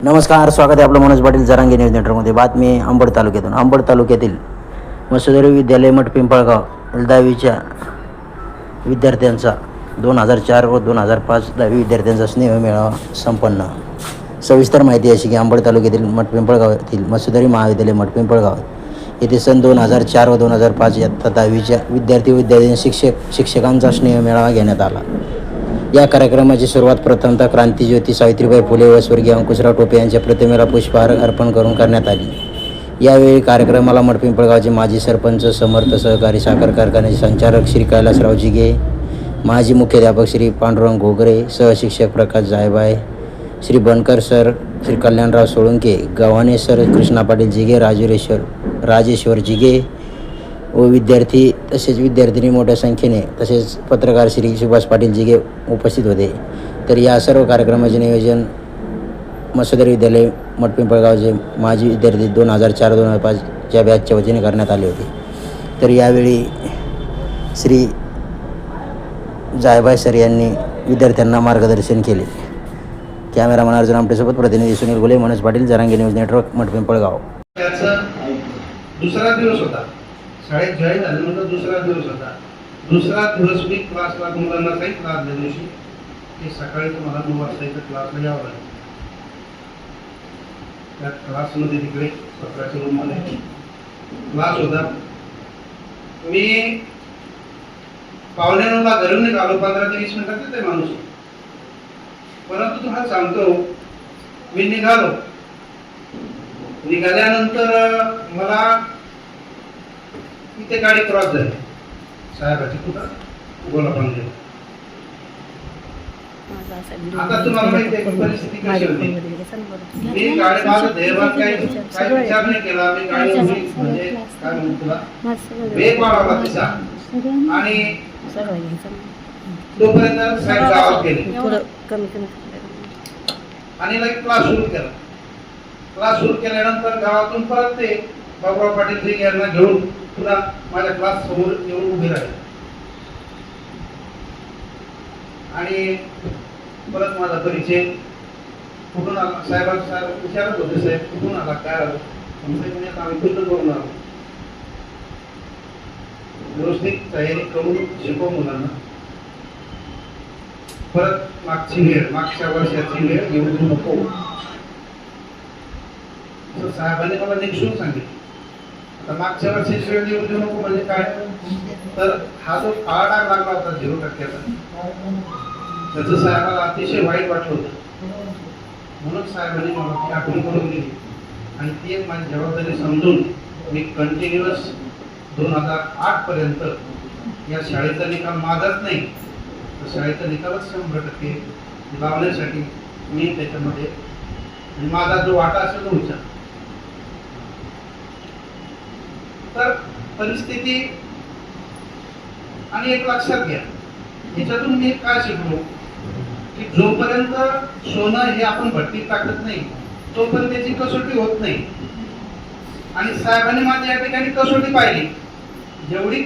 नमस्कार, स्वागत आहे आपलं मनोज पाटील जरांगे न्यूज नेटवर्कमध्ये. बातमी अंबड तालुक्यातून. अंबड तालुक्यातील मसोदरी विद्यालय मठपिंपळगाव 10वीच्या विद्यार्थ्यांचा 2004 व 2005 10वी विद्यार्थ्यांचा स्नेहमेळावा संपन्न. सविस्तर माहिती अशी की अंबड तालुक्यातील मठपिंपळगाव येथील मसोदरी महाविद्यालय मठपिंपळगाव येथे सन 2004 व 2005 इयत्ता 10वीच्या विद्यार्थी व विद्यार्थी शिक्षकांचा स्नेहमेळावा घेण्यात आला. या कार्यक्रमाची सुरुवात प्रथमतः क्रांतीज्योती सावित्रीबाई फुले व स्वर्गीय अंकुशराव टोपे यांच्या प्रतिमेला पुष्पहार अर्पण करून करण्यात आली. यावेळी कार्यक्रमाला मठपिंपळगावचे माजी सरपंच, समर्थ सहकारी साखर कारखान्याचे संचालक श्री कैलासराव जिगे, माजी मुख्याध्यापक श्री पांडुरंग घोगरे, सहशिक्षक प्रकाश जायबाय, श्री बनकर सर, श्री कल्याणराव सोळंके, गव्हाणे सर, कृष्णा पाटील जिगे, राजेश्वर जिगे व विद्यार्थी तसेच विद्यार्थिनी मोठ्या संख्येने तसेच पत्रकार श्री सुभाष पाटील जिगे उपस्थित होते. तर या सर्व कार्यक्रमाचे नियोजन मसोदरी विद्यालय मठपिंपळगावचे माजी विद्यार्थी 2004-2005 बॅचच्या वतीने करण्यात आले होते. तर यावेळी श्री जायबाई सर यांनी विद्यार्थ्यांना मार्गदर्शन केले. कॅमेरामन अर्जुन आमटेसोबत प्रतिनिधी सुनील गुले, मनोज पाटील, जरांगे न्यूज नेटवर्क, मठपिंपळगाव. दुसरा दिवस होता. शाळेत जॉईन झाल्यानंतर दुसरा दिवस होता. दुसरा दिवस मी क्लासला मुलांना काही क्लास त्या दिवशी की सकाळी तुम्हाला 9 वाजता इथं क्लासला यावं लागेल. त्या क्लासमध्ये तिकडे स्वतःच्या रूममध्ये क्लास होता. मी 8:45ला घरून निघालो. 15 ते 20 मिनिटात येते माणूस. परंतु तुम्हाला सांगतो, मी निघाल्यानंतर मला इथे गाडी क्रॉस झाली साहेबाची. कुठं गोलापांडे. आता तुम्हाला माहिती आहे परिस्थिती कशी होती. मी गाडी माझं ध्येयभाग काही विचार नाही केला. मी गाडी म्हणजे काय म्हणतो तुला वेग वाढवला तिचा आणि तोपर्यंत साहेब गावात गेले आणि क्लास सुरू केला. क्लास सुरू केल्यानंतर गावातून परत ते बाबूराव पाटील जी यांना घेऊन पुन्हा माझ्या क्लास समोर येऊन उभे राहिले आणि परत माझा परिचय कुठून आला साहेबांचा विचारत होते. साहेब कुठून आला, काय आलो? आम्ही कुठं करून आलो. व्यवस्थित तयारी करून शिकव मुलांना. परत मागच्या वर्षाची वेळ घेऊन नको साहेबांनी मला निक्षून सांगितलं. आता मागच्या वर्षीची वेळ येऊ देऊ नको म्हणजे काय, तर हा जो काळा डाग लागला होता 0% त्याचं साहेबाला अतिशय वाईट वाटलं होतं. म्हणून साहेबांनी मला ती आठवण करून दिली आणि ती एक माझी जबाबदारी समजून मी कंटिन्युअस 2008 पर्यंत या शाळेचा निकाल माझाच नाही तर शाळेचा निकालच 100% लावण्यासाठी मी त्याच्यामध्ये माझा जो वाटा असेल तो विचार. तर परिस्थिती आणि एक लक्षात घ्या, याच्यातून मी काय शिकलो की जोपर्यंत सोनं हे आपण भट्टीत टाकत नाही तोपर्यंत त्याची कसोटी होत नाही. आणि साहेबांनी माझ्या या ठिकाणी कसोटी पाहिली. जेवढी